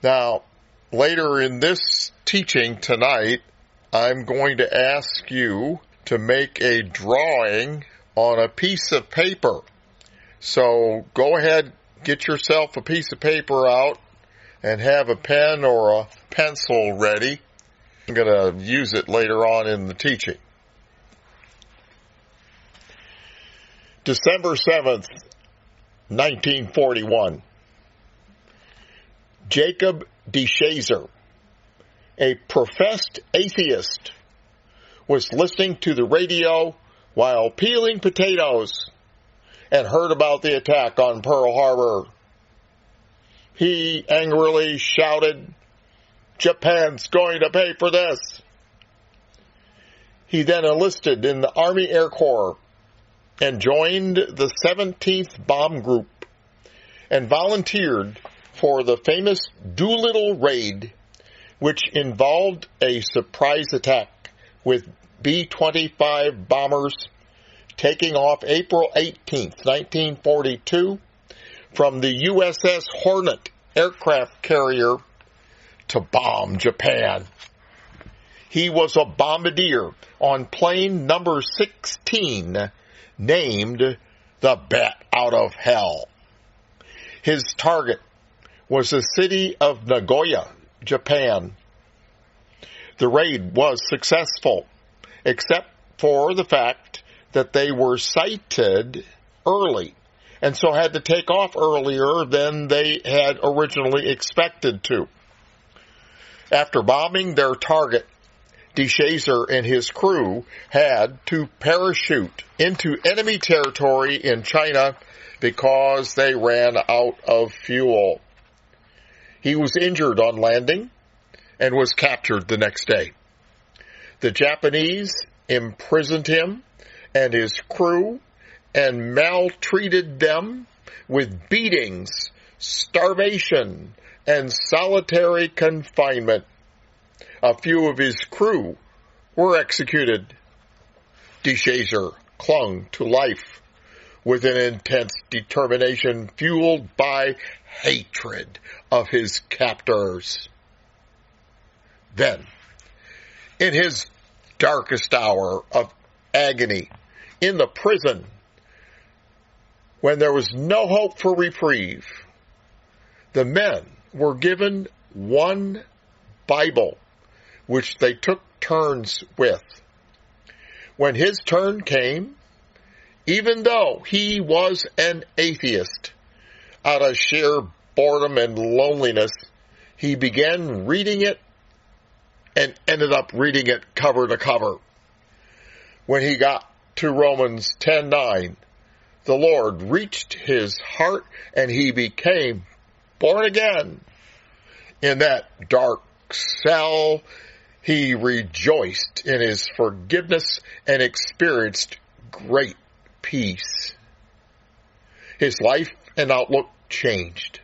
Now, later in this teaching tonight, I'm going to ask you to make a drawing on a piece of paper. So go ahead, get yourself a piece of paper out and have a pen or a pencil ready. I'm going to use it later on in the teaching. December 7th, 1941. Jacob Ch, a professed atheist, was listening to the radio while peeling potatoes and heard about the attack on Pearl Harbor. He angrily shouted, "Japan's going to pay for this." He then enlisted in the Army Air Corps and joined the 17th Bomb Group and volunteered for the famous Doolittle Raid, which involved a surprise attack with B-25 bombers taking off April 18th, 1942, from the USS Hornet aircraft carrier to bomb Japan. He was a bombardier on plane number 16, named the Bat Out of Hell. His target was the city of Nagoya, Japan. The raid was successful, except for the fact that they were sighted early, and so had to take off earlier than they had originally expected to. After bombing their target, DeShazer and his crew had to parachute into enemy territory in China because they ran out of fuel. He was injured on landing and was captured the next day. The Japanese imprisoned him and his crew and maltreated them with beatings, starvation, and solitary confinement. A few of his crew were executed. DeShazer clung to life with an intense determination fueled by hatred of his captors. Then, in his darkest hour of agony in the prison, when there was no hope for reprieve, the men were given one Bible, which they took turns with. When his turn came, even though he was an atheist, out of sheer boredom and loneliness, he began reading it and ended up reading it cover to cover. When he got to Romans 10:9, the Lord reached his heart and he became born again. In that dark cell, he rejoiced in his forgiveness and experienced great peace. His life and outlook changed,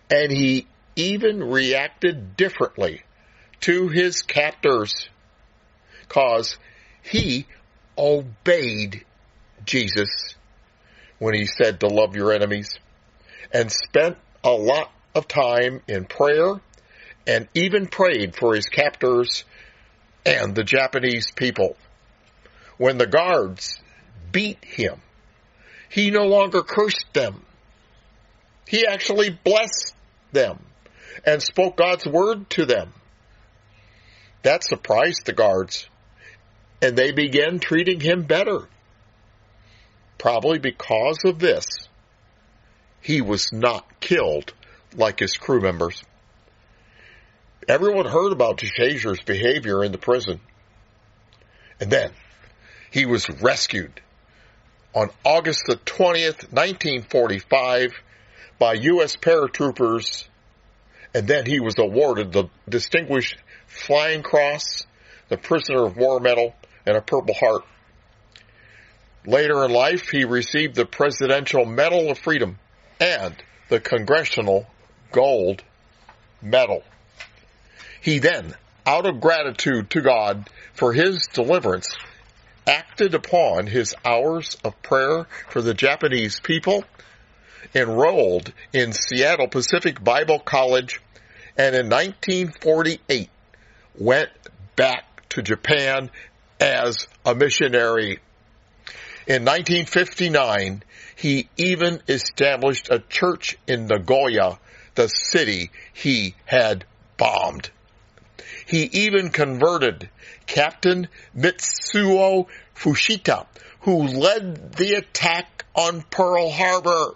and he even reacted differently to his captors, because he obeyed Jesus when he said to love your enemies, and spent a lot of time in prayer and even prayed for his captors and the Japanese people. When the guards beat him, he no longer cursed them. He actually blessed them and spoke God's word to them. That surprised the guards, and they began treating him better. Probably because of this, he was not killed like his crew members. Everyone heard about DeShazer's behavior in the prison. And then he was rescued on August the 20th, 1945 by U.S. paratroopers, and then he was awarded the Distinguished Flying Cross, the Prisoner of War Medal, and a Purple Heart. Later in life, he received the Presidential Medal of Freedom and the Congressional Gold Medal. He then, out of gratitude to God for his deliverance, acted upon his hours of prayer for the Japanese people, enrolled in Seattle Pacific Bible College, and in 1948 went back to Japan as a missionary. In 1959, he even established a church in Nagoya, the city he had bombed. He even converted Captain Mitsuo Fushita, who led the attack on Pearl Harbor,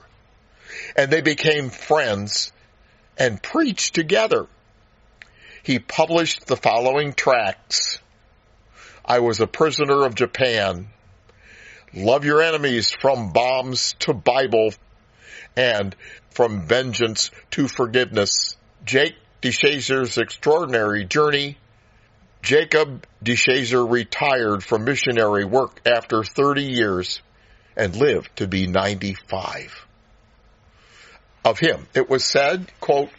and they became friends and preached together. He published the following tracts: I Was a Prisoner of Japan, Love Your Enemies from Bombs to Bible, and From Vengeance to Forgiveness, Jake DeShazer's Extraordinary Journey. Jacob DeShazer retired from missionary work after 30 years and lived to be 95. Of him, it was said, quote,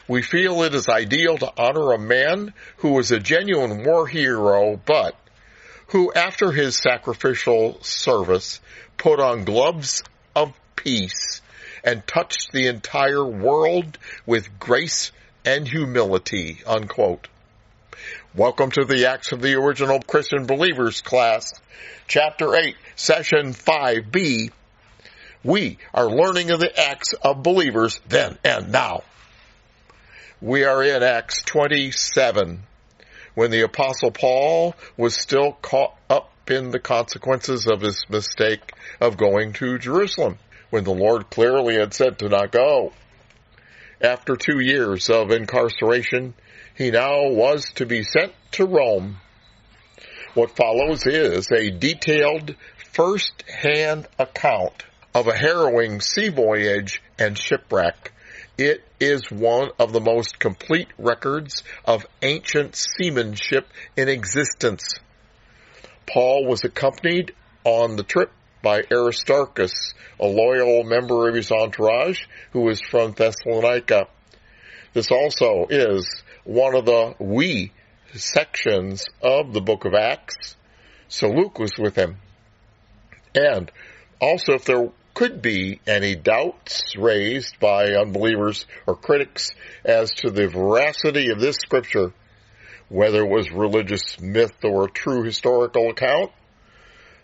we feel it is ideal to honor a man who was a genuine war hero, but who, after his sacrificial service, put on gloves of peace and touched the entire world with grace and humility, unquote. Welcome to the Acts of the Original Christian Believers class, Chapter 8, Session 5b. We are learning of the Acts of Believers then and now. We are in Acts 27, when the Apostle Paul was still caught up in the consequences of his mistake of going to Jerusalem, when the Lord clearly had said to not go. After 2 years of incarceration, he now was to be sent to Rome. What follows is a detailed first-hand account of a harrowing sea voyage and shipwreck. It is one of the most complete records of ancient seamanship in existence. Paul was accompanied on the trip by Aristarchus, a loyal member of his entourage who was from Thessalonica. This also is one of the "we" sections of the book of Acts, so Luke was with him. And also, if there could be any doubts raised by unbelievers or critics as to the veracity of this scripture, whether it was religious myth or a true historical account,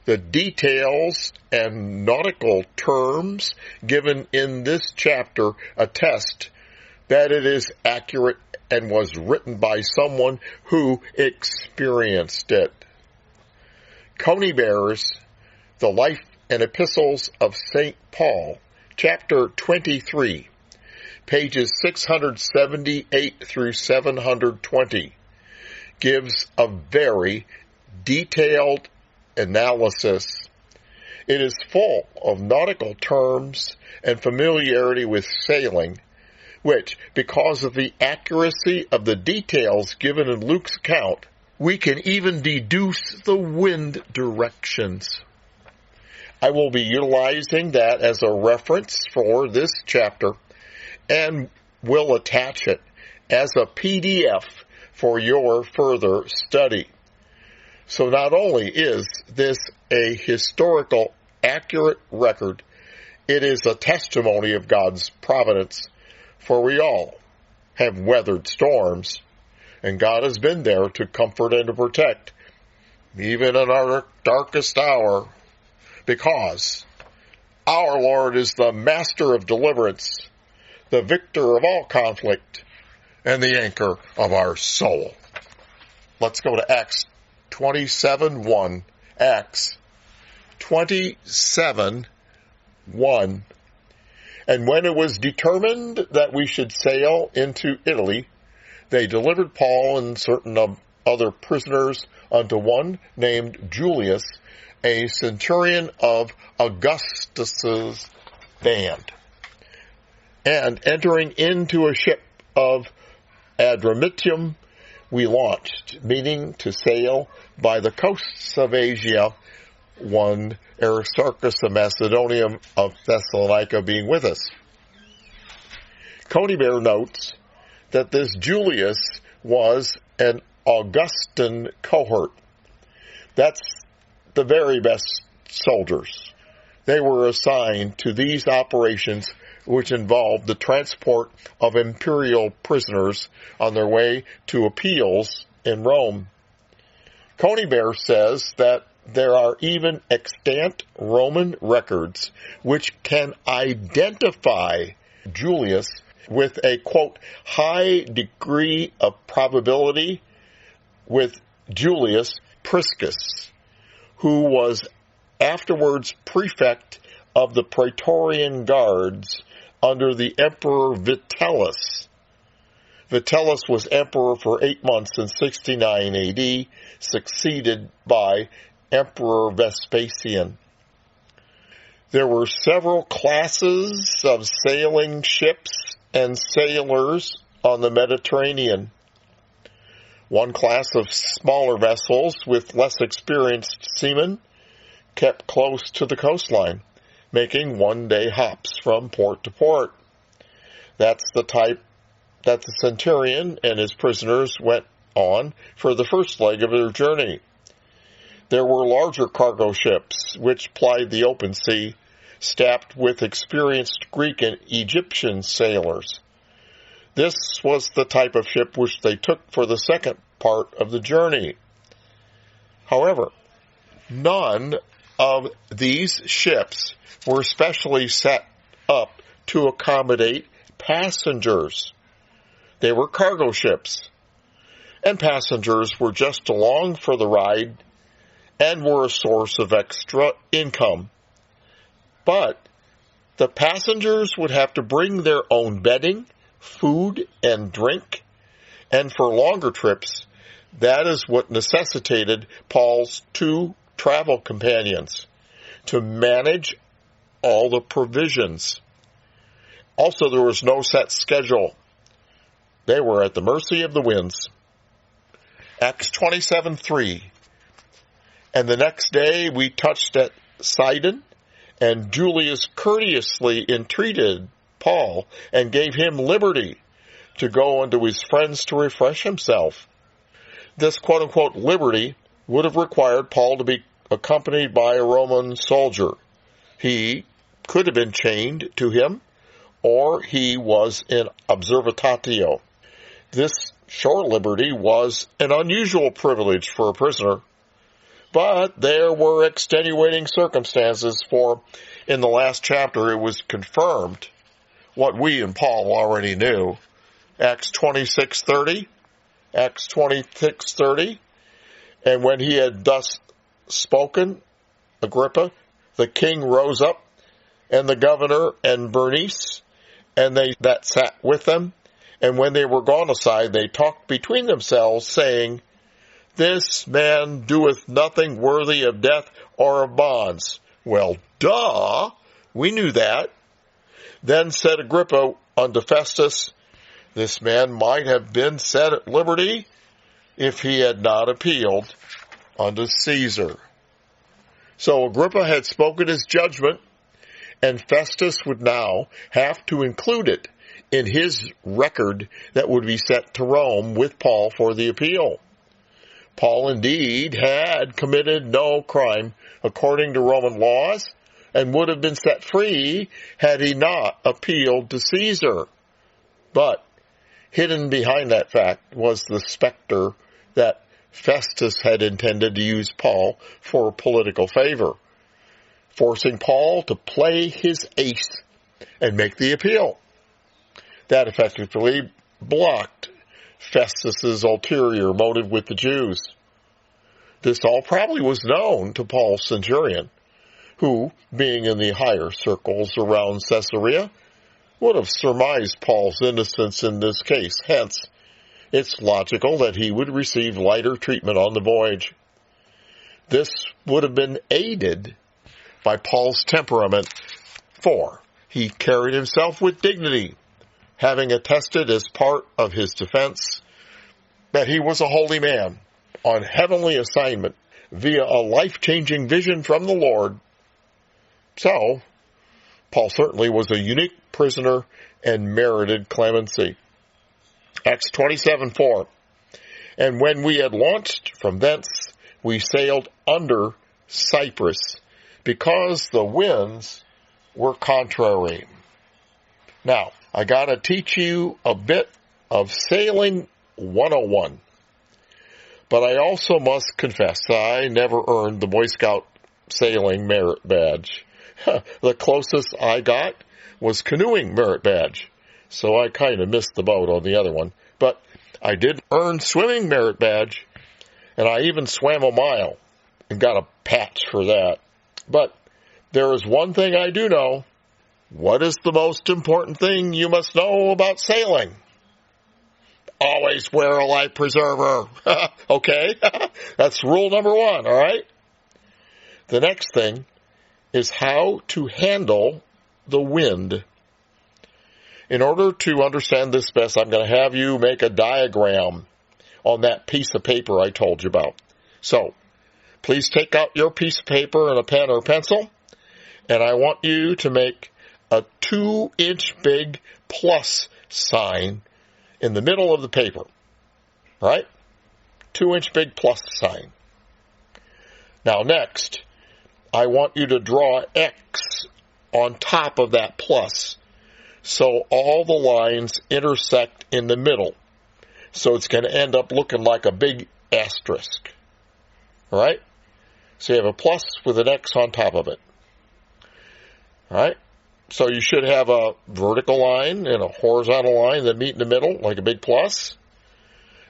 the details and nautical terms given in this chapter attest that it is accurate and was written by someone who experienced it. Conybeare's The Life and Epistles of St. Paul, Chapter 23, pages 678 through 720, gives a very detailed analysis. It is full of nautical terms and familiarity with sailing, which, because of the accuracy of the details given in Luke's account, we can even deduce the wind directions. I will be utilizing that as a reference for this chapter and will attach it as a PDF for your further study. So not only is this a historical, accurate record, it is a testimony of God's providence, for we all have weathered storms, and God has been there to comfort and to protect, even in our darkest hour, because our Lord is the master of deliverance, the victor of all conflict, and the anchor of our soul. Let's go to Acts 27:1. Acts 27:1. And when it was determined that we should sail into Italy, they delivered Paul and certain of other prisoners unto one named Julius, a centurion of Augustus's band. And entering into a ship of Adramyttium, we launched, meaning to sail by the coasts of Asia, one Aristarchus of Macedonia of Thessalonica being with us. Conybeare notes that this Julius was an Augustan cohort. That's the very best soldiers. They were assigned to these operations which involved the transport of imperial prisoners on their way to appeals in Rome. Conybeare says that there are even extant Roman records which can identify Julius with a, quote, high degree of probability with Julius Priscus, who was afterwards prefect of the Praetorian Guards under the Emperor Vitellius. Vitellius was emperor for 8 months in 69 AD, succeeded by Emperor Vespasian. There were several classes of sailing ships and sailors on the Mediterranean. One class of smaller vessels with less experienced seamen kept close to the coastline, making one-day hops from port to port. That's the type that the centurion and his prisoners went on for the first leg of their journey. There were larger cargo ships which plied the open sea, staffed with experienced Greek and Egyptian sailors. This was the type of ship which they took for the second part of the journey. However, none of these ships were specially set up to accommodate passengers. They were cargo ships, and passengers were just along for the ride and were a source of extra income. But the passengers would have to bring their own bedding, food, and drink, and for longer trips, that is what necessitated Paul's 2 travel companions to manage all the provisions. Also, there was no set schedule. They were at the mercy of the winds. Acts 27:3. And the next day we touched at Sidon, and Julius courteously entreated Paul and gave him liberty to go unto his friends to refresh himself. This quote-unquote liberty would have required Paul to be accompanied by a Roman soldier. He could have been chained to him, or he was in observatio. This shore liberty was an unusual privilege for a prisoner, but there were extenuating circumstances, for in the last chapter it was confirmed what we and Paul already knew. Acts 26:30, Acts 26:30, and when he had thus spoken, Agrippa, the king, rose up, and the governor and Bernice, and they that sat with them, and when they were gone aside, they talked between themselves, saying, This man doeth nothing worthy of death or of bonds. Well, duh, we knew that. Then said Agrippa unto Festus, This man might have been set at liberty if he had not appealed unto Caesar. So Agrippa had spoken his judgment, and Festus would now have to include it in his record that would be sent to Rome with Paul for the appeal. Paul indeed had committed no crime according to Roman laws, and would have been set free had he not appealed to Caesar. But hidden behind that fact was the specter that Festus had intended to use Paul for political favor, forcing Paul to play his ace and make the appeal. That effectively blocked Festus's ulterior motive with the Jews. This all probably was known to Paul's centurion, who, being in the higher circles around Caesarea, would have surmised Paul's innocence in this case. Hence, it's logical that he would receive lighter treatment on the voyage. This would have been aided by Paul's temperament, for he carried himself with dignity, having attested as part of his defense that he was a holy man on heavenly assignment via a life-changing vision from the Lord. So, Paul certainly was a unique prisoner and merited clemency. Acts 27:4. And when we had launched from thence, we sailed under Cyprus, because the winds were contrary. Now, I got to teach you a bit of Sailing 101. But I also must confess I never earned the Boy Scout Sailing Merit Badge. The closest I got was Canoeing Merit Badge. So I kind of missed the boat on the other one. But I did earn Swimming Merit Badge, and I even swam a mile and got a patch for that. But there is one thing I do know. What is the most important thing you must know about sailing? Always wear a life preserver. Okay? That's rule number 1, all right? The next thing is how to handle the wind. In order to understand this best, I'm going to have you make a diagram on that piece of paper I told you about. So, please take out your piece of paper and a pen or pencil, and I want you to make a 2-inch big plus sign in the middle of the paper. Right? 2-inch big plus sign. Now next, I want you to draw X on top of that plus, so all the lines intersect in the middle. So it's going to end up looking like a big asterisk. All right? So you have a plus with an X on top of it. All right? So you should have a vertical line and a horizontal line that meet in the middle, like a big plus.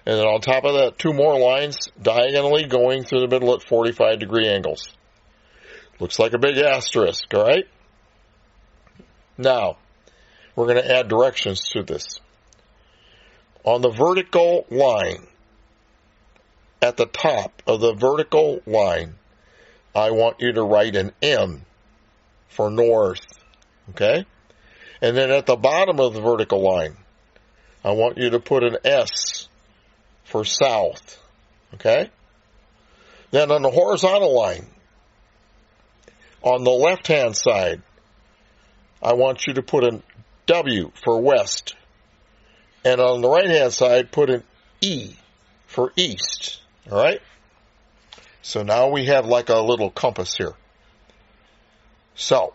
And then on top of that, 2 more lines diagonally going through the middle at 45-degree angles. Looks like a big asterisk, all right? Now, we're going to add directions to this. On the vertical line, at the top of the vertical line, I want you to write an N for north, okay? And then at the bottom of the vertical line, I want you to put an S for south, okay? Then on the horizontal line, on the left-hand side, I want you to put a W for west. And on the right-hand side, put an E for east. All right? So now we have like a little compass here. So,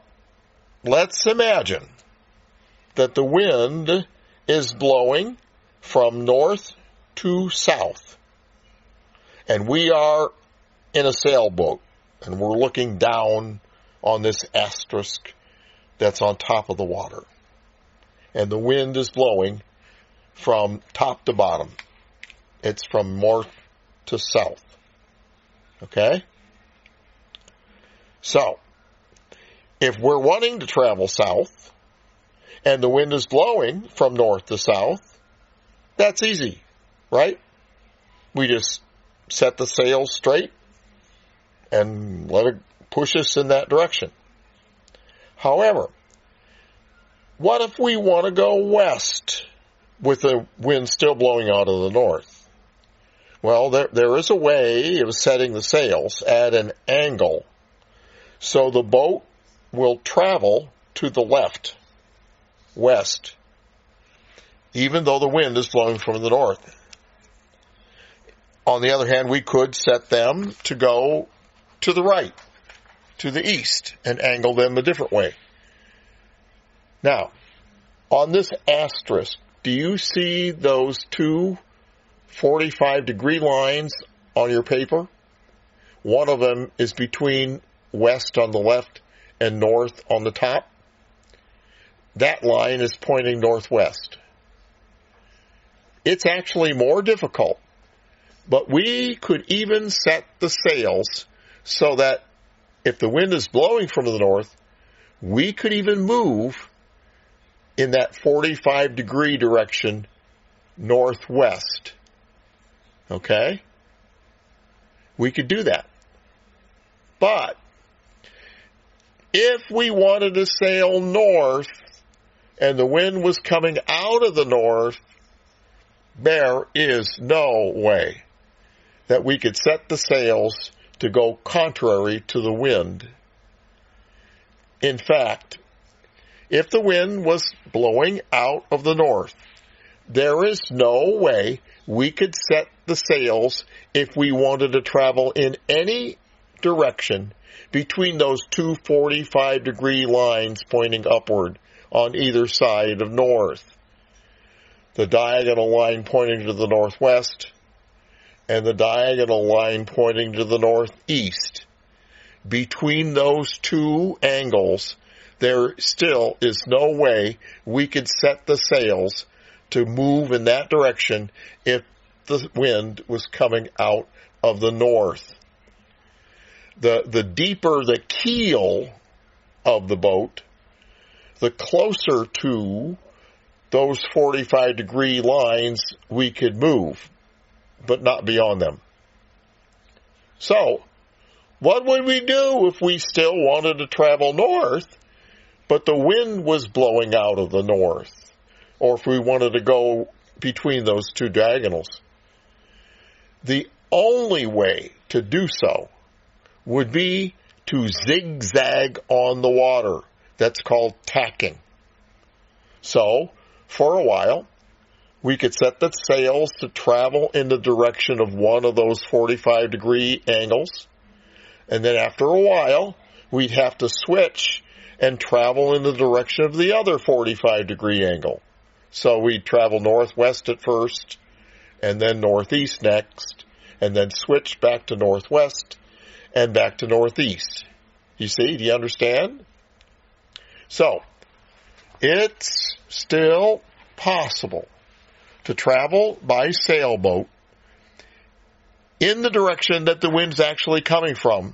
let's imagine that the wind is blowing from north to south. And we are in a sailboat. And we're looking down on this asterisk that's on top of the water. And the wind is blowing from top to bottom. It's from north to south. Okay? So, if we're wanting to travel south, and the wind is blowing from north to south, that's easy, right? We just set the sails straight and let it push us in that direction. However, what if we want to go west with the wind still blowing out of the north? Well, there is a way of setting the sails at an angle so the boat will travel to the left, west, even though the wind is blowing from the north. On the other hand, we could set them to go to the right, to the east, and angle them a different way. Now, on this asterisk, do you see those 2 45-degree lines on your paper? One of them is between west on the left and north on the top. That line is pointing northwest. It's actually more difficult, but we could even set the sails so that if the wind is blowing from the north, we could even move in that 45-degree direction northwest. Okay? We could do that. But if we wanted to sail north and the wind was coming out of the north, there is no way that we could set the sails to go contrary to the wind. In fact, if the wind was blowing out of the north, there is no way we could set the sails if we wanted to travel in any direction between those 2 45-degree lines pointing upward on either side of north. The diagonal line pointing to the northwest and the diagonal line pointing to the northeast. Between those two angles, there still is no way we could set the sails to move in that direction if the wind was coming out of the north. The deeper the keel of the boat, the closer to those 45-degree lines we could move, but not beyond them. So, what would we do if we still wanted to travel north, but the wind was blowing out of the north? Or if we wanted to go between those two diagonals? The only way to do so would be to zigzag on the water. That's called tacking. So, for a while, we could set the sails to travel in the direction of one of those 45-degree angles. And then after a while, we'd have to switch and travel in the direction of the other 45-degree angle. So we'd travel northwest at first, and then northeast next, and then switch back to northwest and back to northeast. You see? Do you understand? So, it's still possible to travel by sailboat in the direction that the wind's actually coming from,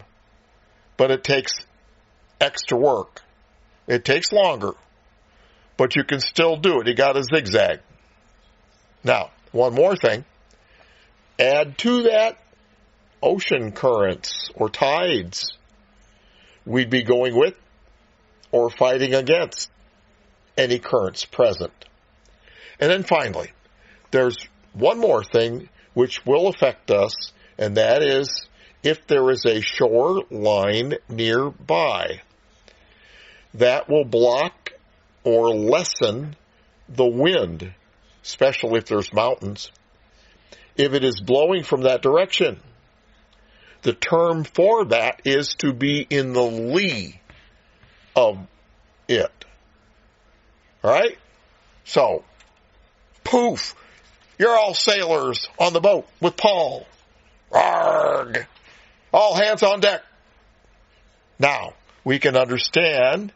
but it takes extra work. It takes longer, but you can still do it. You got to zigzag. Now, one more thing. Add to that ocean currents or tides. We'd be going with or fighting against any currents present. And then finally, there's one more thing which will affect us, and that is if there is a shoreline nearby. That will block or lessen the wind, especially if there's mountains, if it is blowing from that direction. The term for that is to be in the lee of it. All right? So, poof, you're all sailors on the boat with Paul. Arrgh! All hands on deck. Now, we can understand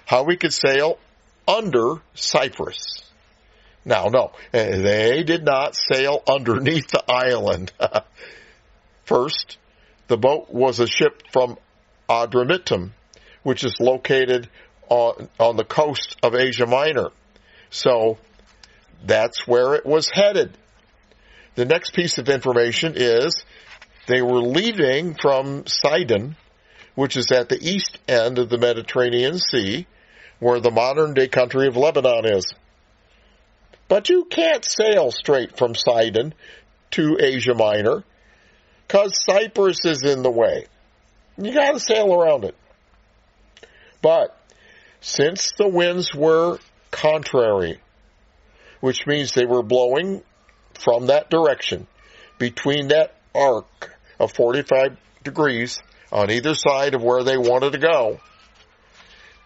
how we could sail under Cyprus. Now, no, they did not sail underneath the island. First, the boat was a ship from Adramyttium, which is located on the coast of Asia Minor. So, that's where it was headed. The next piece of information is they were leaving from Sidon, which is at the east end of the Mediterranean Sea, where the modern-day country of Lebanon is. But you can't sail straight from Sidon to Asia Minor, because Cyprus is in the way. You got to sail around it. But since the winds were contrary, which means they were blowing from that direction, between that arc of 45 degrees on either side of where they wanted to go,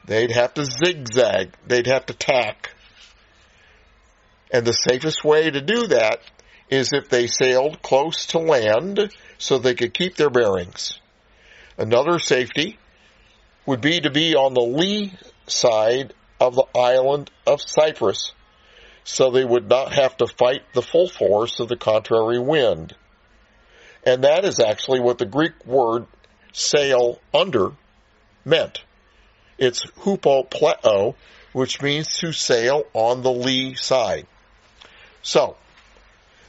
they'd have to zigzag, they'd have to tack. And the safest way to do that is if they sailed close to land so they could keep their bearings. Another safety would be to be on the lee side of the island of Cyprus, so they would not have to fight the full force of the contrary wind. And that is actually what the Greek word sail under meant. It's hupopleo, which means to sail on the lee side. So,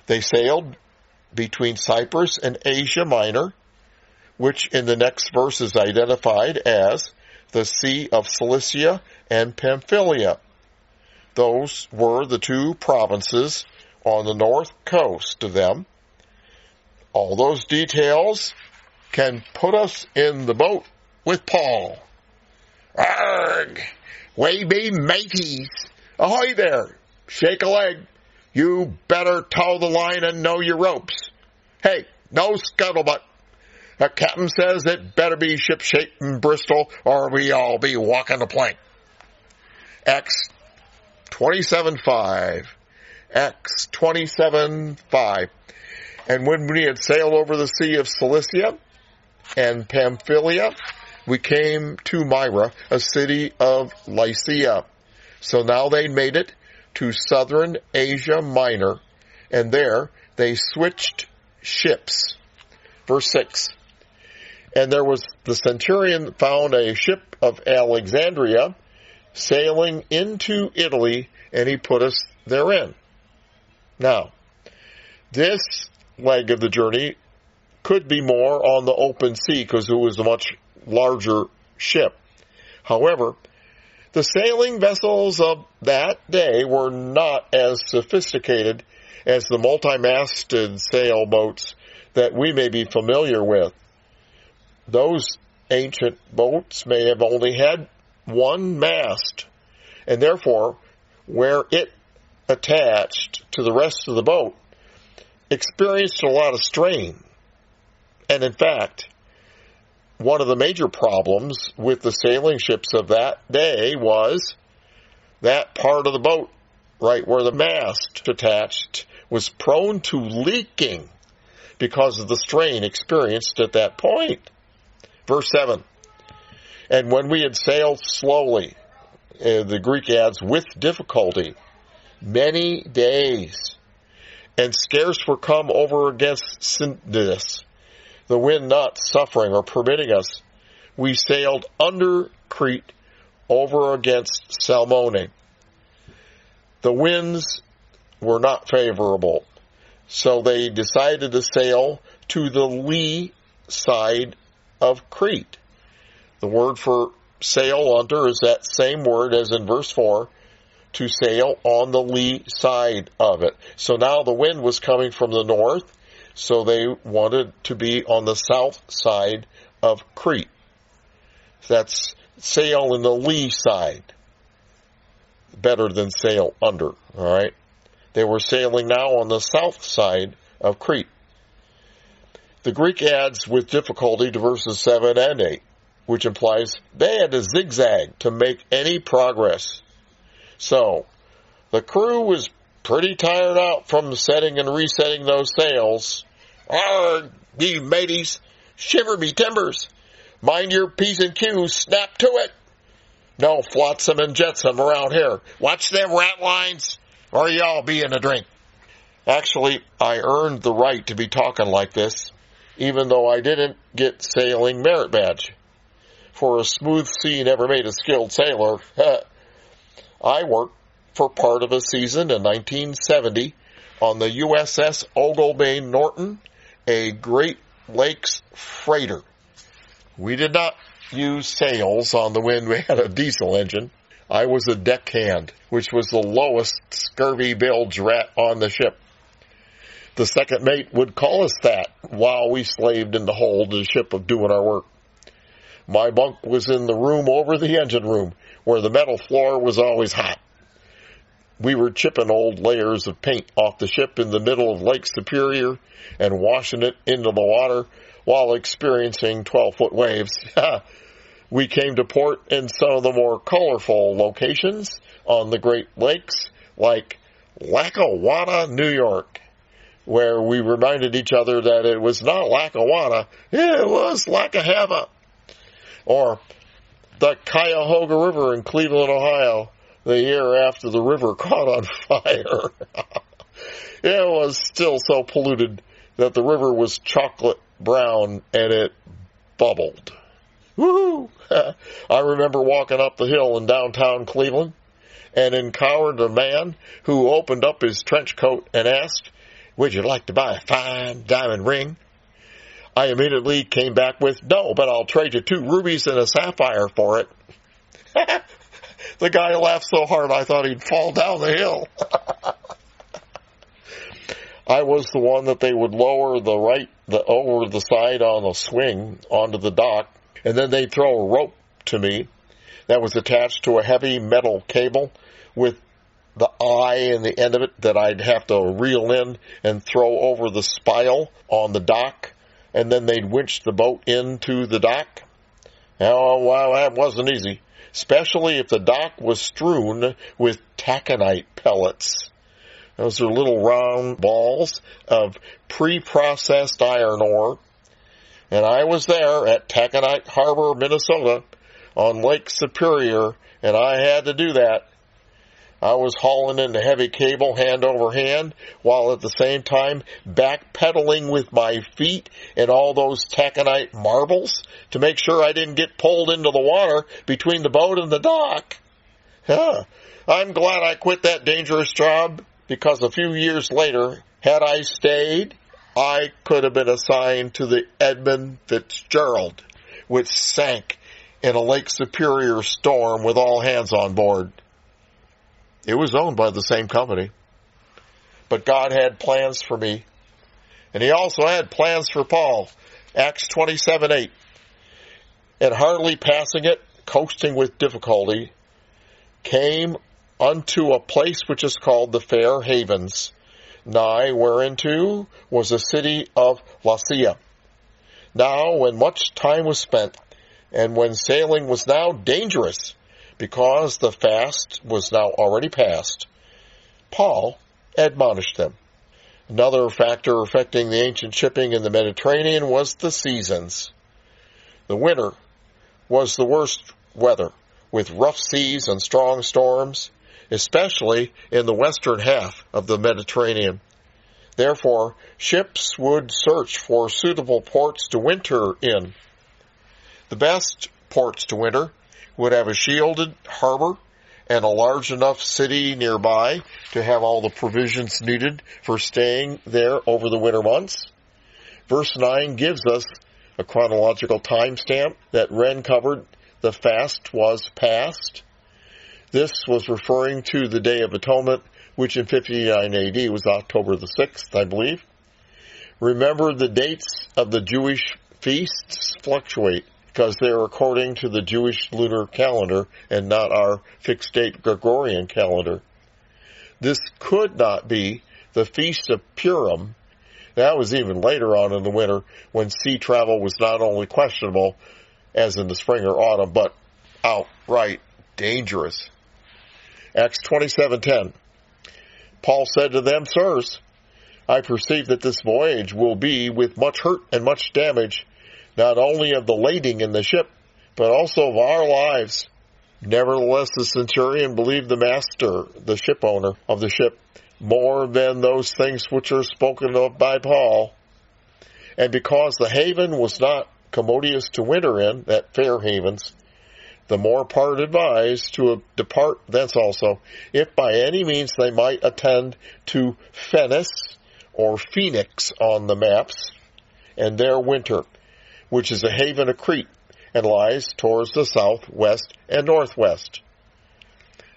they sailed between Cyprus and Asia Minor, which in the next verse is identified as the Sea of Cilicia and Pamphylia. Those were the two provinces on the north coast of them. All those details can put us in the boat with Paul. Arrgh! Way be mateys! Ahoy there! Shake a leg! You better tow the line and know your ropes. Hey, no scuttlebutt. The captain says it better be shipshape in Bristol or we all be walking the plank. Acts 27:5. Acts 27:5. And when we had sailed over the sea of Cilicia and Pamphylia, we came to Myra, a city of Lycia. So now they made it to southern Asia Minor, and there they switched ships. Verse 6. And there was the centurion found a ship of Alexandria sailing into Italy, and he put us therein. Now, this leg of the journey could be more on the open sea because it was a much larger ship. However, the sailing vessels of that day were not as sophisticated as the multi-masted sailboats that we may be familiar with. Those ancient boats may have only had one mast, and therefore, where it attached to the rest of the boat, experienced a lot of strain. And in fact, one of the major problems with the sailing ships of that day was that part of the boat, right where the mast attached, was prone to leaking because of the strain experienced at that point. Verse 7. And when we had sailed slowly, the Greek adds, with difficulty, many days, and scarce were come over against Cnidus, the wind not suffering or permitting us, we sailed under Crete over against Salmone. The winds were not favorable, so they decided to sail to the lee side of Crete. The word for sail under is that same word as in verse 4, to sail on the lee side of it. So now the wind was coming from the north, so they wanted to be on the south side of Crete. That's sail in the lee side. Better than sail under, all right? They were sailing now on the south side of Crete. The Greek adds with difficulty to verses 7 and 8, which implies they had to zigzag to make any progress. So, the crew was pretty tired out from setting and resetting those sails. Arrgh, ye mateys, shiver me timbers. Mind your P's and Q's, snap to it. No flotsam and jetsam around here. Watch them rat lines, or y'all be in a drink. Actually, I earned the right to be talking like this, even though I didn't get sailing merit badge. For a smooth sea never made a skilled sailor. I worked for part of a season in 1970 on the USS Oglebay Norton, a Great Lakes freighter. We did not use sails on the wind. We had a diesel engine. I was a deckhand, which was the lowest scurvy bilge rat on the ship. The second mate would call us that while we slaved in the hold of the ship of doing our work. My bunk was in the room over the engine room, where the metal floor was always hot. We were chipping old layers of paint off the ship in the middle of Lake Superior and washing it into the water while experiencing 12-foot waves. We came to port in some of the more colorful locations on the Great Lakes, like Lackawanna, New York, where we reminded each other that it was not Lackawanna, it was Lackahava. Or the Cuyahoga River in Cleveland, Ohio, the year after the river caught on fire. It was still so polluted that the river was chocolate brown and it bubbled. Woohoo! I remember walking up the hill in downtown Cleveland and encountered a man who opened up his trench coat and asked, "Would you like to buy a fine diamond ring?" I immediately came back with, "No, but I'll trade you 2 rubies and a sapphire for it." The guy laughed so hard I thought he'd fall down the hill. I was the one that they would lower over the side on a swing onto the dock, and then they'd throw a rope to me that was attached to a heavy metal cable with the eye in the end of it that I'd have to reel in and throw over the spile on the dock, and then they'd winch the boat into the dock. Oh, well, that wasn't easy. especially if the dock was strewn with taconite pellets. Those are little round balls of pre-processed iron ore. And I was there at Taconite Harbor, Minnesota, on Lake Superior, and I had to do that. I was hauling in the heavy cable hand over hand, while at the same time backpedaling with my feet in all those taconite marbles to make sure I didn't get pulled into the water between the boat and the dock. I'm glad I quit that dangerous job, because a few years later, had I stayed, I could have been assigned to the Edmund Fitzgerald, which sank in a Lake Superior storm with all hands on board. It was owned by the same company. But God had plans for me. And he also had plans for Paul. Acts 27:8. And hardly passing it, coasting with difficulty, came unto a place which is called the Fair Havens, nigh whereinto was the city of Lasea. Now, when much time was spent, and when sailing was now dangerous, because the fast was now already past, Paul admonished them. Another factor affecting the ancient shipping in the Mediterranean was the seasons. The winter was the worst weather, with rough seas and strong storms, especially in the western half of the Mediterranean. Therefore, ships would search for suitable ports to winter in. The best ports to winter would have a shielded harbor and a large enough city nearby to have all the provisions needed for staying there over the winter months. Verse 9 gives us a chronological timestamp that Ren covered. The fast was past. This was referring to the Day of Atonement, which in 59 AD was October the 6th, I believe. Remember, the dates of the Jewish feasts fluctuate because they're according to the Jewish lunar calendar and not our fixed date Gregorian calendar. This could not be the Feast of Purim. That was even later on in the winter, when sea travel was not only questionable, as in the spring or autumn, but outright dangerous. Acts 27:10. Paul said to them, Sirs, I perceive that this voyage will be with much hurt and much damage, not only of the lading in the ship, but also of our lives. Nevertheless, the centurion believed the master, the ship owner of the ship, more than those things which are spoken of by Paul. And because the haven was not commodious to winter in, that Fair Havens, the more part advised to depart thence also, if by any means they might attend to Phoenix, or Phoenix on the maps, and there winter, which is a haven of Crete, and lies towards the south, west, and northwest.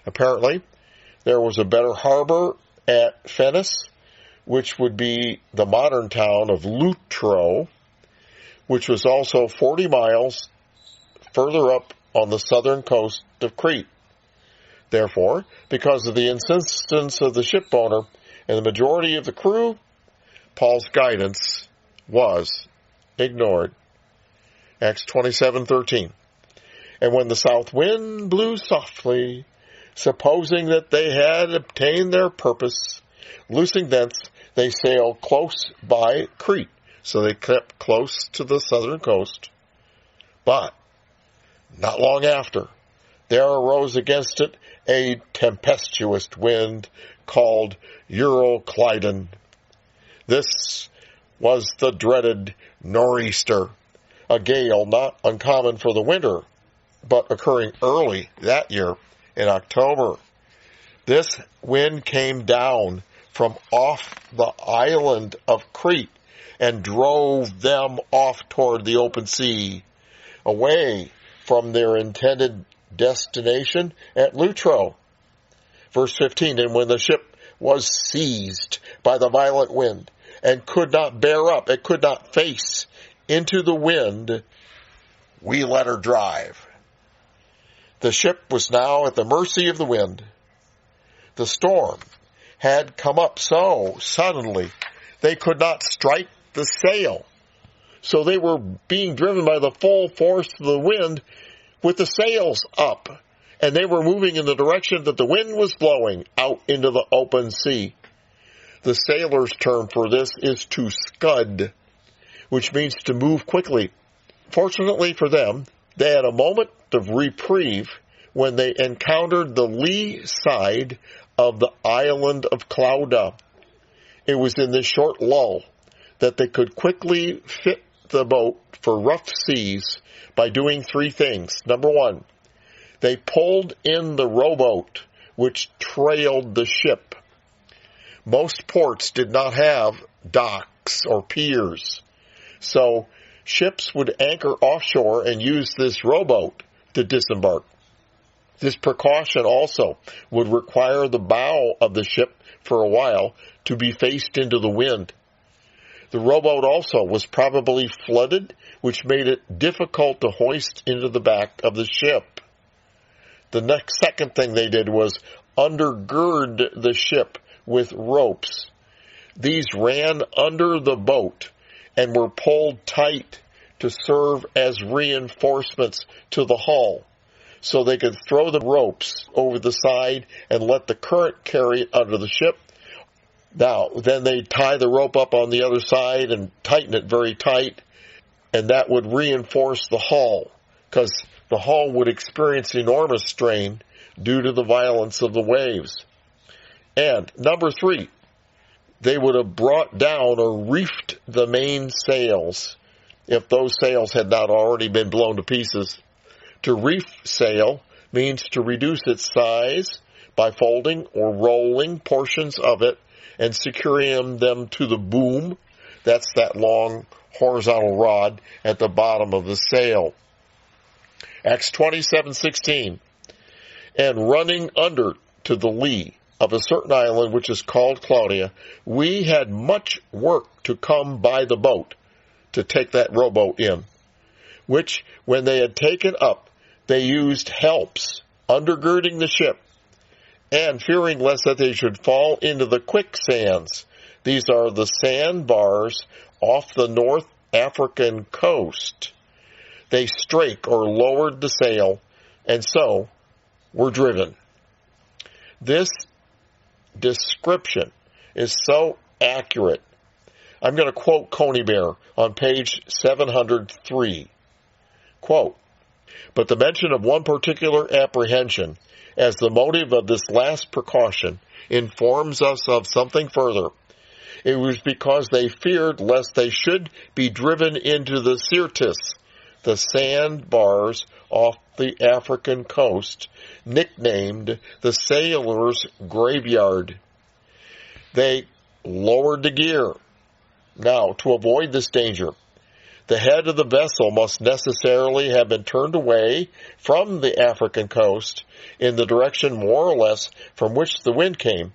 Apparently, there was a better harbor at Phoenix, which would be the modern town of Lutro, which was also 40 miles further up on the southern coast of Crete. Therefore, because of the insistence of the ship owner and the majority of the crew, Paul's guidance was ignored. Acts 27:13. And when the south wind blew softly, supposing that they had obtained their purpose, loosing thence, they sailed close by Crete. So they kept close to the southern coast. But not long after, there arose against it a tempestuous wind called Euroclydon. This was the dreaded nor'easter, a gale not uncommon for the winter, but occurring early that year in October. This wind came down from off the island of Crete and drove them off toward the open sea, away from their intended destination at Lutro. Verse 15, and when the ship was seized by the violent wind and could not bear up, it could not face into the wind, we let her drive. The ship was now at the mercy of the wind. The storm had come up so suddenly they could not strike the sail. So they were being driven by the full force of the wind with the sails up, and they were moving in the direction that the wind was blowing out into the open sea. The sailor's term for this is to scud, which means to move quickly. Fortunately for them, they had a moment of reprieve when they encountered the lee side of the island of Clauda. It was in this short lull that they could quickly fit the boat for rough seas by doing three things. Number one, they pulled in the rowboat, which trailed the ship. Most ports did not have docks or piers, so ships would anchor offshore and use this rowboat to disembark. This precaution also would require the bow of the ship for a while to be faced into the wind. The rowboat also was probably flooded, which made it difficult to hoist into the back of the ship. The second thing they did was undergird the ship with ropes. These ran under the boat and were pulled tight to serve as reinforcements to the hull, so they could throw the ropes over the side and let the current carry it under the ship. Now, then they'd tie the rope up on the other side and tighten it very tight, and that would reinforce the hull, because the hull would experience enormous strain due to the violence of the waves. And number three, they would have brought down or reefed the main sails if those sails had not already been blown to pieces. To reef sail means to reduce its size by folding or rolling portions of it and securing them to the boom. That's that long horizontal rod at the bottom of the sail. Acts 27:16. And running under to the lee of a certain island which is called Claudia, we had much work to come by the boat to take that rowboat in, which when they had taken up, they used helps, undergirding the ship, and fearing lest that they should fall into the quicksands. These are the sandbars off the North African coast. They strake or lowered the sail, and so were driven. This description is so accurate. I'm going to quote Conybeare on page 703. Quote, but the mention of one particular apprehension as the motive of this last precaution informs us of something further. It was because they feared lest they should be driven into the Syrtis, the sandbars off the African coast, nicknamed the sailors' graveyard. They lowered the gear. Now, to avoid this danger, the head of the vessel must necessarily have been turned away from the African coast in the direction more or less from which the wind came.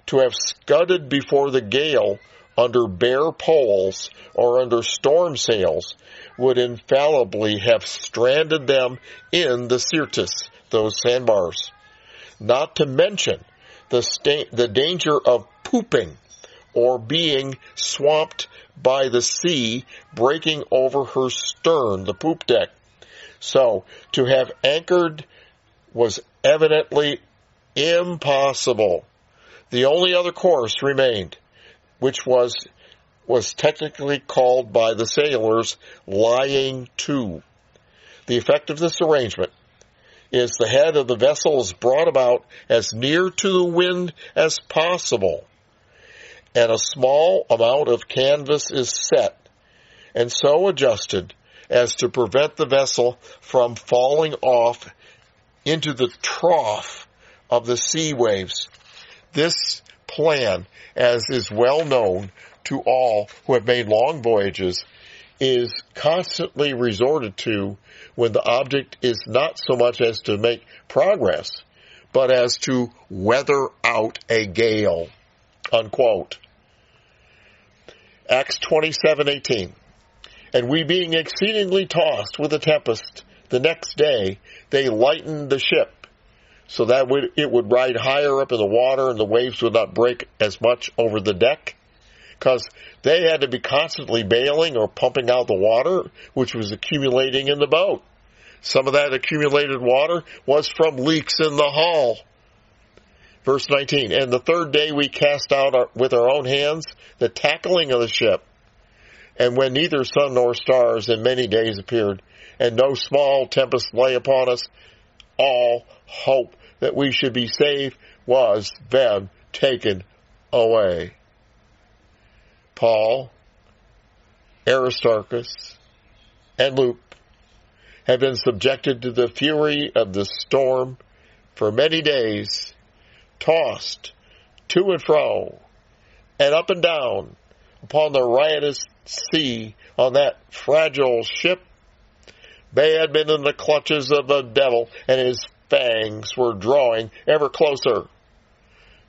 To have scudded before the gale under bare poles or under storm sails would infallibly have stranded them in the Syrtis, those sandbars. Not to mention the danger of pooping or being swamped by the sea breaking over her stern, the poop deck. So, to have anchored was evidently impossible. The only other course remained, which was technically called by the sailors lying to. The effect of this arrangement is the head of the vessel is brought about as near to the wind as possible, and a small amount of canvas is set and so adjusted as to prevent the vessel from falling off into the trough of the sea waves. This plan, as is well known to all who have made long voyages, is constantly resorted to when the object is not so much as to make progress, but as to weather out a gale. Unquote. Acts 27:18. And we being exceedingly tossed with a tempest, the next day they lightened the ship, so that it would ride higher up in the water and the waves would not break as much over the deck, because they had to be constantly bailing or pumping out the water, which was accumulating in the boat. Some of that accumulated water was from leaks in the hull. Verse 19, and the third day we cast out with our own hands the tackling of the ship. And when neither sun nor stars in many days appeared, and no small tempest lay upon us, all hope that we should be saved was then taken away. Paul, Aristarchus, and Luke have been subjected to the fury of the storm for many days, tossed to and fro and up and down upon the riotous sea on that fragile ship. They had been in the clutches of the devil, and his fangs were drawing ever closer.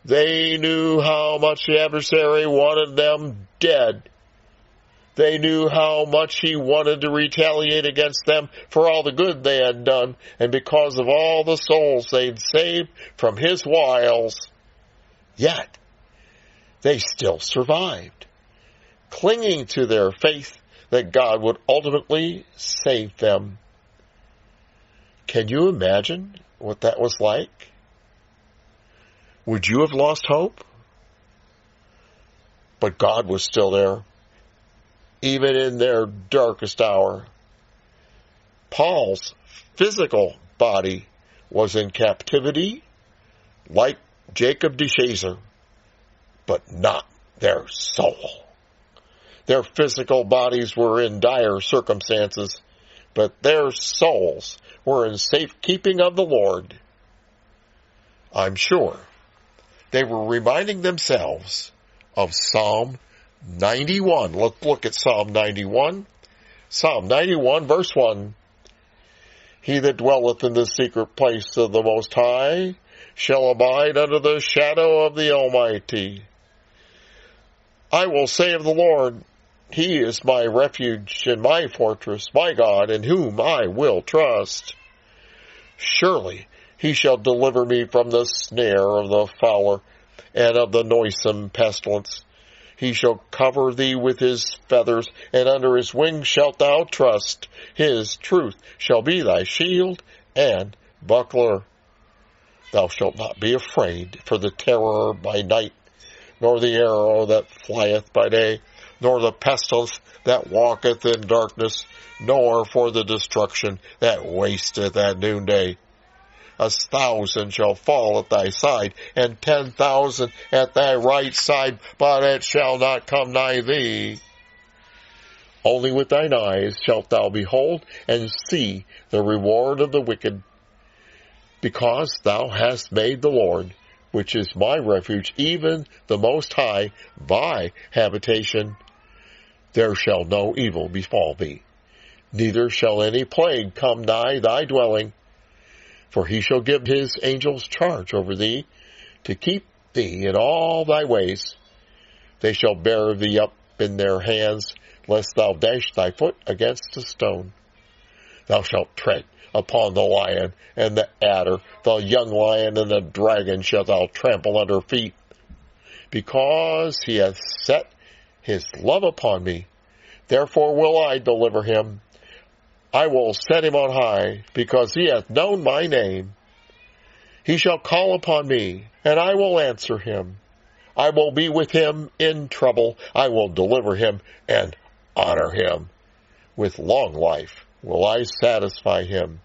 They knew how much the adversary wanted them dead. They knew how much he wanted to retaliate against them for all the good they had done, and because of all the souls they'd saved from his wiles. Yet, they still survived, clinging to their faith that God would ultimately save them. Can you imagine what that was like? Would you have lost hope? But God was still there, even in their darkest hour. Paul's physical body was in captivity, like Jacob de Chazer, but not their soul. Their physical bodies were in dire circumstances, but their souls were in safekeeping of the Lord. I'm sure they were reminding themselves of Psalm 91. Let's look at Psalm 91. Psalm 91, verse 1. He that dwelleth in the secret place of the Most High shall abide under the shadow of the Almighty. I will say of the Lord, He is my refuge and my fortress, my God, in whom I will trust. Surely He shall deliver me from the snare of the fowler and of the noisome pestilence. He shall cover thee with his feathers, and under his wings shalt thou trust. His truth shall be thy shield and buckler. Thou shalt not be afraid for the terror by night, nor the arrow that flieth by day, nor the pestilence that walketh in darkness, nor for the destruction that wasteth at noonday. 1,000 shall fall at thy side, and 10,000 at thy right side, but it shall not come nigh thee. Only with thine eyes shalt thou behold and see the reward of the wicked, because thou hast made the Lord, which is my refuge, even the Most High, thy habitation. There shall no evil befall thee, neither shall any plague come nigh thy dwelling. For he shall give his angels charge over thee, to keep thee in all thy ways. They shall bear thee up in their hands, lest thou dash thy foot against a stone. Thou shalt tread upon the lion and the adder, the young lion and the dragon shalt thou trample under feet. Because he hath set his love upon me, therefore will I deliver him. I will set him on high, because he hath known my name. He shall call upon me, and I will answer him. I will be with him in trouble. I will deliver him and honor him. With long life will I satisfy him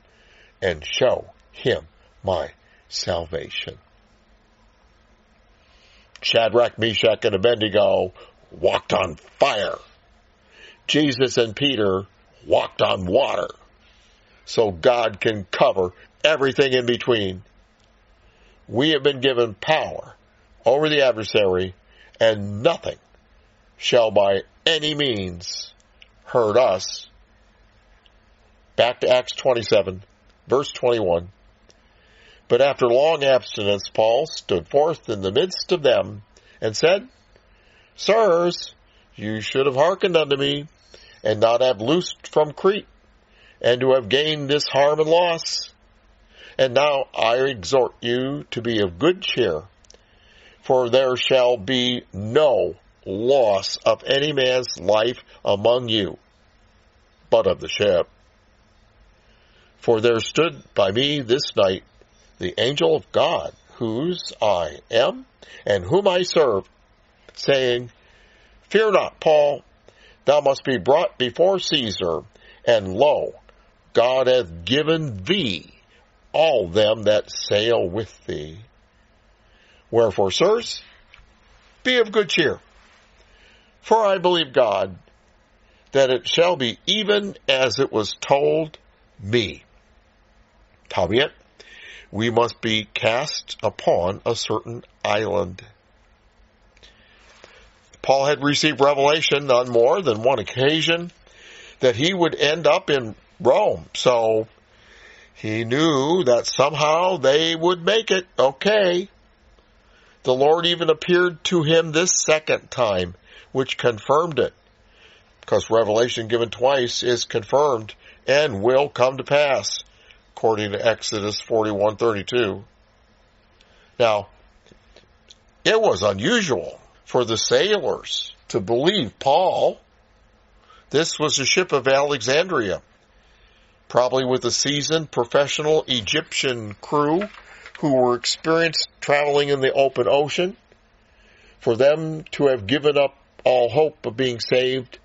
and show him my salvation. Shadrach, Meshach, and Abednego walked on fire. Jesus and Peter walked on water, so God can cover everything in between. We have been given power over the adversary, and nothing shall by any means hurt us. Back to Acts 27, verse 21. But after long abstinence, Paul stood forth in the midst of them, and said, Sirs, you should have hearkened unto me, and not have loosed from Crete, and to have gained this harm and loss. And now I exhort you to be of good cheer, for there shall be no loss of any man's life among you, but of the ship. For there stood by me this night the angel of God, whose I am, and whom I serve, saying, Fear not, Paul, thou must be brought before Caesar, and lo, God hath given thee all them that sail with thee. Wherefore, sirs, be of good cheer, for I believe God, that it shall be even as it was told me. Howbeit, we must be cast upon a certain island. Paul had received revelation on more than one occasion that he would end up in Rome. So he knew that somehow they would make it. Okay. The Lord even appeared to him this second time, which confirmed it. Because revelation given twice is confirmed and will come to pass, according to Exodus 41:32. Now, it was unusual for the sailors to believe Paul. This was a ship of Alexandria, probably with a seasoned professional Egyptian crew who were experienced traveling in the open ocean. For them to have given up all hope of being saved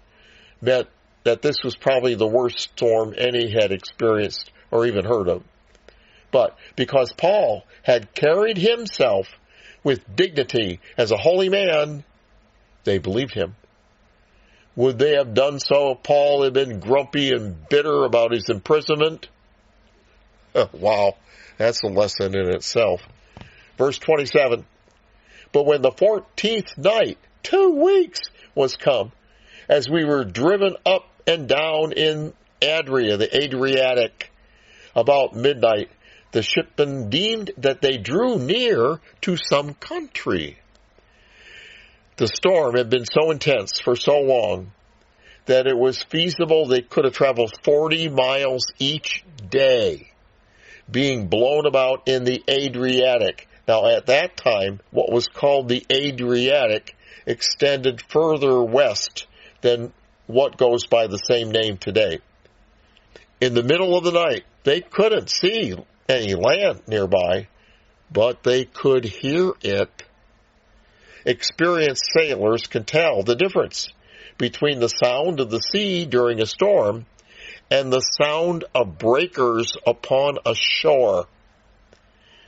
meant that this was probably the worst storm any had experienced or even heard of. But because Paul had carried himself with dignity as a holy man, they believed him. Would they have done so if Paul had been grumpy and bitter about his imprisonment? Wow, that's a lesson in itself. Verse 27, But when the 14th night, 2 weeks, was come, as we were driven up and down in Adria, the Adriatic, about midnight, the shipmen deemed that they drew near to some country. The storm had been so intense for so long that it was feasible they could have traveled 40 miles each day, being blown about in the Adriatic. Now, at that time, what was called the Adriatic extended further west than what goes by the same name today. In the middle of the night, they couldn't see any land nearby, but they could hear it. Experienced sailors can tell the difference between the sound of the sea during a storm and the sound of breakers upon a shore.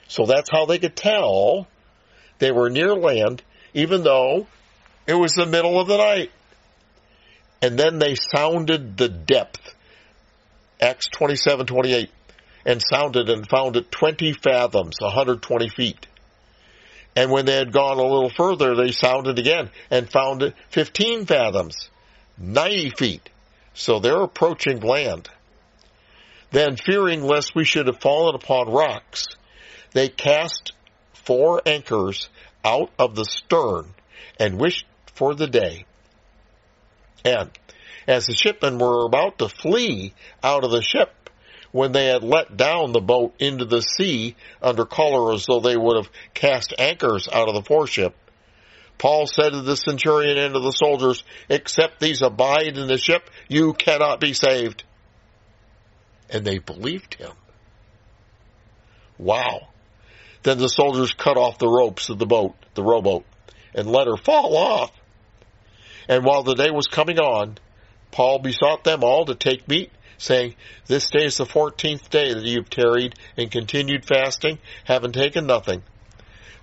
So that's how they could tell they were near land, even though it was the middle of the night. And then they sounded the depth, Acts 27:28, and sounded and found it 20 fathoms, 120 feet. And when they had gone a little further, they sounded again and found it 15 fathoms, 90 feet. So they're approaching land. Then, fearing lest we should have fallen upon rocks, they cast 4 anchors out of the stern and wished for the day. And as the shipmen were about to flee out of the ship, when they had let down the boat into the sea under color as though they would have cast anchors out of the foreship, Paul said to the centurion and to the soldiers, Except these abide in the ship, you cannot be saved. And they believed him. Wow. Then the soldiers cut off the ropes of the boat, the rowboat, and let her fall off. And while the day was coming on, Paul besought them all to take meat, saying, This day is the 14th day that you have tarried and continued fasting, having taken nothing.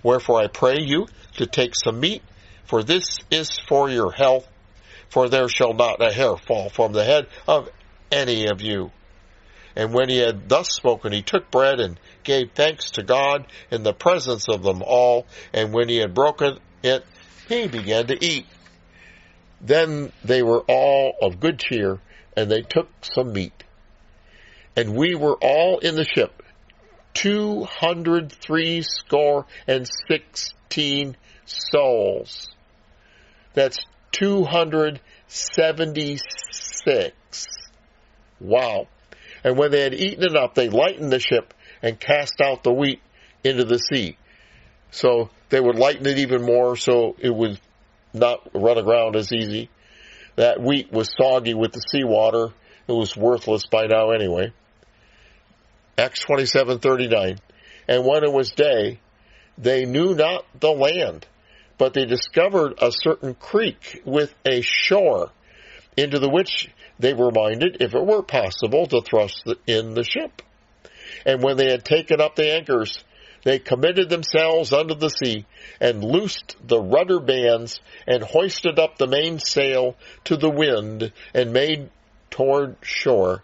Wherefore I pray you to take some meat, for this is for your health, for there shall not a hair fall from the head of any of you. And when he had thus spoken, he took bread and gave thanks to God in the presence of them all, and when he had broken it, he began to eat. Then they were all of good cheer, and they took some meat. And we were all in the ship, 216 souls. That's 276. Wow. And when they had eaten it up, they lightened the ship and cast out the wheat into the sea. So they would lighten it even more so it would not run aground as easy. That wheat was soggy with the seawater. It was worthless by now anyway. Acts 27:39. And when it was day, they knew not the land, but they discovered a certain creek with a shore, into the which they were minded, if it were possible, to thrust in the ship. And when they had taken up the anchors, they committed themselves unto the sea, and loosed the rudder bands, and hoisted up the mainsail to the wind, and made toward shore.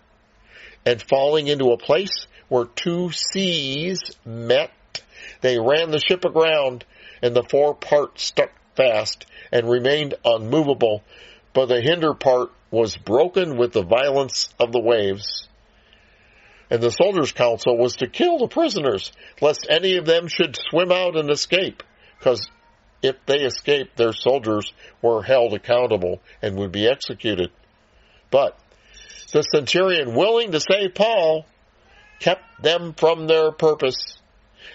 And falling into a place where two seas met, they ran the ship aground, and the fore part stuck fast, and remained unmovable, but the hinder part was broken with the violence of the waves. And the soldiers' counsel was to kill the prisoners, lest any of them should swim out and escape, because if they escaped, their soldiers were held accountable and would be executed. But the centurion, willing to save Paul, kept them from their purpose,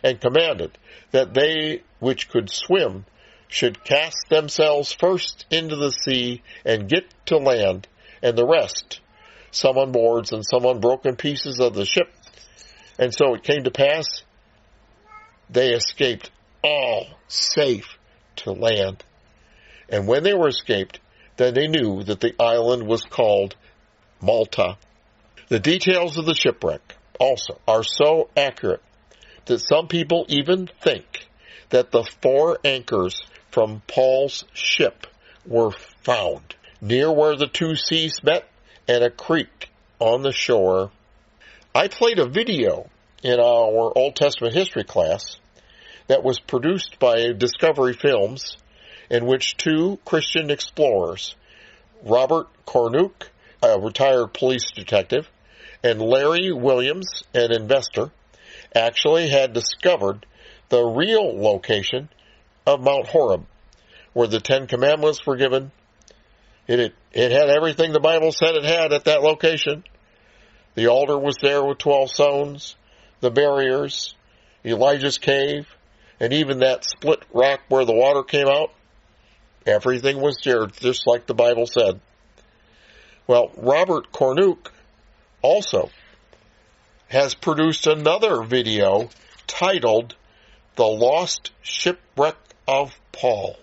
and commanded that they which could swim should cast themselves first into the sea and get to land, and the rest, some on boards and some on broken pieces of the ship. And so it came to pass, they escaped all safe to land. And when they were escaped, then they knew that the island was called Malta. The details of the shipwreck also are so accurate that some people even think that the 4 anchors from Paul's ship were found near where the 2 seas met and a creek on the shore. I played a video in our Old Testament history class that was produced by Discovery Films, in which 2 Christian explorers, Robert Cornuke, a retired police detective, and Larry Williams, an investor, actually had discovered the real location of Mount Horeb, where the 10 Commandments were given. It had everything the Bible said it had at that location. The altar was there with 12 stones, the barriers, Elijah's cave, and even that split rock where the water came out. Everything was there, just like the Bible said. Well, Robert Cornuke also has produced another video titled The Lost Shipwreck of Paul.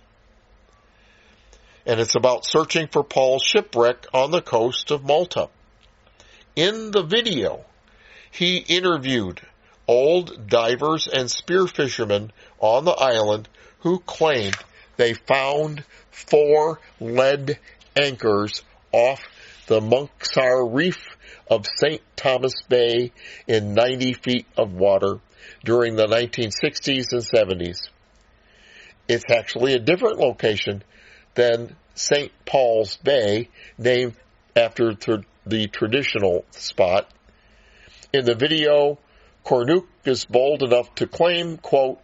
And it's about searching for Paul's shipwreck on the coast of Malta. In the video, he interviewed old divers and spear fishermen on the island who claimed they found 4 lead anchors off the Monksar Reef of St. Thomas Bay in 90 feet of water during the 1960s and 70s. It's actually a different location than St. Paul's Bay, named after the traditional spot. In the video, Cornuke is bold enough to claim, quote,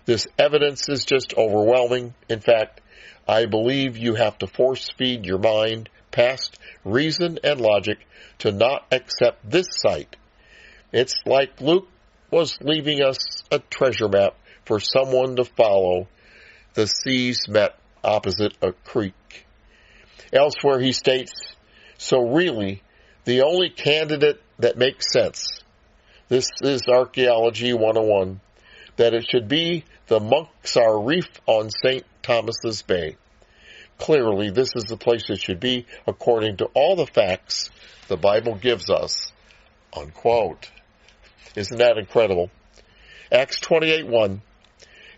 "This evidence is just overwhelming. In fact, I believe you have to force-feed your mind past reason and logic to not accept this site. It's like Luke was leaving us a treasure map for someone to follow. The seas met opposite a creek." Elsewhere he states, "So really, the only candidate that makes sense, this is Archaeology 101, that it should be the Monksar Reef on St. Thomas's Bay. Clearly, this is the place it should be, according to all the facts the Bible gives us." Unquote. Isn't that incredible? Acts 28:1.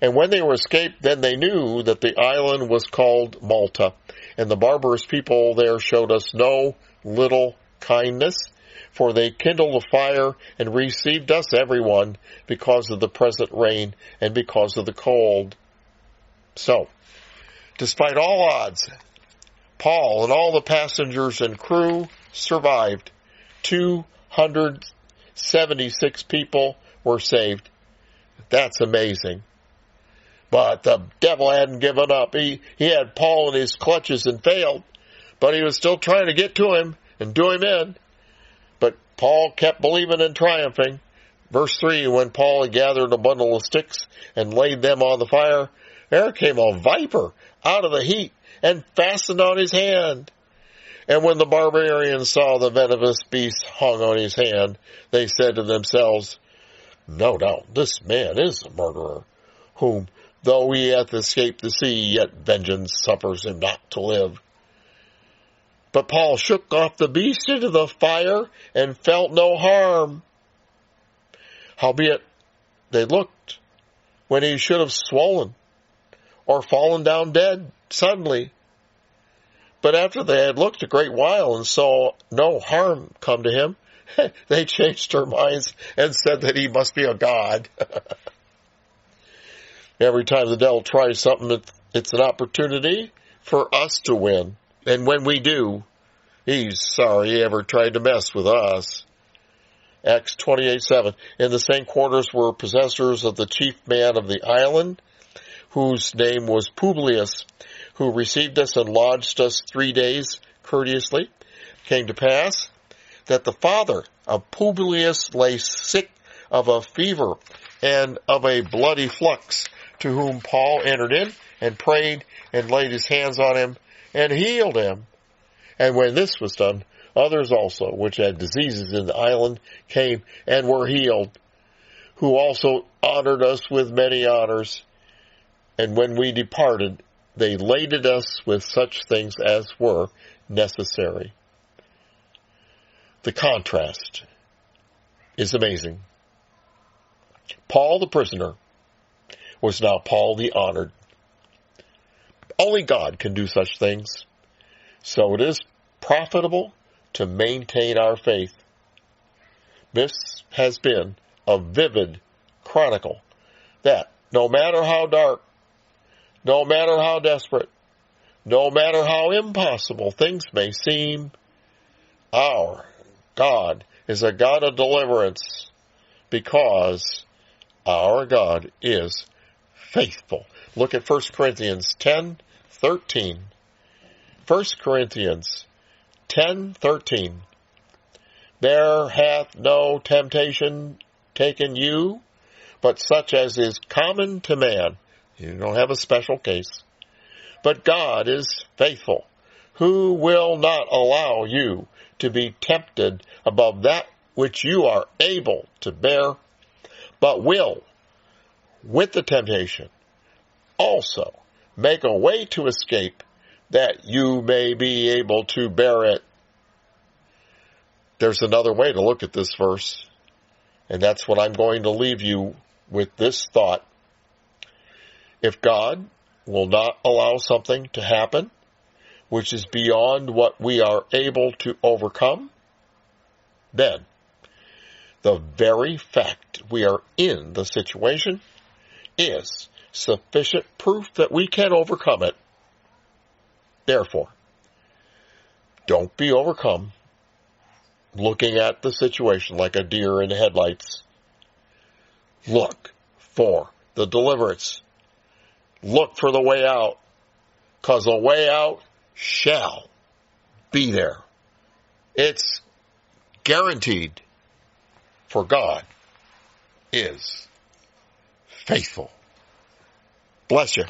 And when they were escaped, then they knew that the island was called Malta, and the barbarous people there showed us no little kindness, for they kindled a fire and received us everyone because of the present rain and because of the cold. So, despite all odds, Paul and all the passengers and crew survived. 276 people were saved. That's amazing. But the devil hadn't given up. He had Paul in his clutches and failed, but he was still trying to get to him and do him in. But Paul kept believing and triumphing. Verse 3, when Paul had gathered a bundle of sticks and laid them on the fire, there came a viper out of the heat and fastened on his hand. And when the barbarians saw the venomous beast hung on his hand, they said to themselves, no doubt this man is a murderer, whom, though he hath escaped the sea, yet vengeance suffers him not to live. But Paul shook off the beast into the fire, and felt no harm. Howbeit they looked, when he should have swollen, or fallen down dead suddenly. But after they had looked a great while, and saw no harm come to him, they changed their minds, and said that he must be a god. Every time the devil tries something, it's an opportunity for us to win. And when we do, he's sorry he ever tried to mess with us. Acts 28:7. In the same quarters were possessors of the chief man of the island, whose name was Publius, who received us and lodged us 3 days courteously. It came to pass that the father of Publius lay sick of a fever and of a bloody flux, to whom Paul entered in and prayed and laid his hands on him and healed him. And when this was done, others also, which had diseases in the island, came and were healed, who also honored us with many honors. And when we departed, they laded us with such things as were necessary. The contrast is amazing. Paul the prisoner was now Paul the honored. Only God can do such things. So it is profitable to maintain our faith. This has been a vivid chronicle that no matter how dark, no matter how desperate, no matter how impossible things may seem, our God is a God of deliverance, because our God is faithful. Look at 1 Corinthians 10:13. 1 Corinthians 10:13. There hath no temptation taken you, but such as is common to man. You don't have a special case. But God is faithful, who will not allow you to be tempted above that which you are able to bear, but will, with the temptation, also make a way to escape, that you may be able to bear it. There's another way to look at this verse, and that's what I'm going to leave you with, this thought. If God will not allow something to happen which is beyond what we are able to overcome, then the very fact we are in the situation is sufficient proof that we can overcome it. Therefore, don't be overcome looking at the situation like a deer in the headlights. Look for the deliverance. Look for the way out, because the way out shall be there. It's guaranteed, for God is faithful. Bless you.